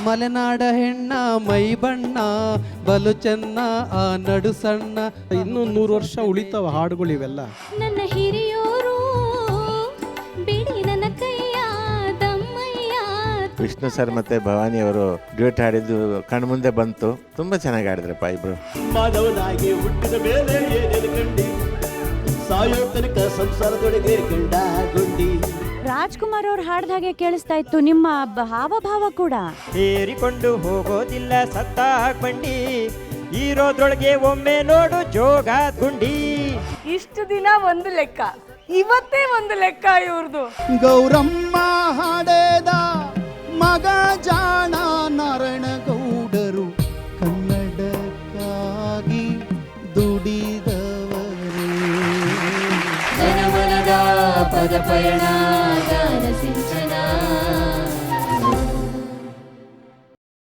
ಮಲೆನಾಡ ಹೆಣ್ಣ ಮೈ ಬಣ್ಣ ಬಲು ಚೆನ್ನ ಆ ನಡು ಸಣ್ಣ. ಇನ್ನೂ 100 ವರ್ಷ ಉಳಿತಾವ ಹಾಡುಗಳು ಇವೆಲ್ಲ. ನನ್ನ ಹಿರಿಯೋರು ಬಿಡಿ ನನ್ನ ಕೈಯ ದಮ್ಮಯ್ಯ. ವಿಷ್ಣು ಸರ್ ಮತ್ತೆ ಭವಾನಿ ಅವರು ಡ್ಯೂಟ್ ಹಾಡಿದ್ದು ಕಣ್ಮುಂದೆ ಬಂತು. ತುಂಬಾ ಚೆನ್ನಾಗಿ ಹಾಡಿದ್ರಪ್ಪ ಇಬ್ರು. ಮಾನವನಾಗಿ ಹುಟ್ಟಿದ ಮೇಲೆ ಏನೇನು ಕಂಡಿ, ಸಾಯೋ ತನಕ ಸಂಸಾರದೊಳಗೆ ಗಂಡ ಗುಂಡಿ. ರಾಜ್ಕುಮಾರ್ ಅವ್ರು ಹಾಡ್ದ ಹಾಗೆ ಕೇಳಿಸ್ತಾ ಇತ್ತು ನಿಮ್ಮ ಹಾವಭಾವ ಕೂಡ. ಏರಿಕೊಂಡು ಹೋಗೋದಿಲ್ಲ ಸತ್ತ ಬಂಡಿ, ಇರೋದ್ರೊಳಗೆ ಒಮ್ಮೆ ನೋಡು ಜೋಗ ಗುಂಡಿ. ಇಷ್ಟು ದಿನ ಒಂದು ಲೆಕ್ಕ, ಇವತ್ತೇ ಒಂದು ಲೆಕ್ಕ ಇವ್ರದು. ಗೌರಮ್ಮ ಹಾಡೇದ ಮಗ ಜಾಣ ನಾರಾಯಣಗೌಡರು ಕನ್ನಡಕ್ಕಾಗಿ ದುಡಿದವರು. ಜನಮನದ ಪದ ಪಯಣ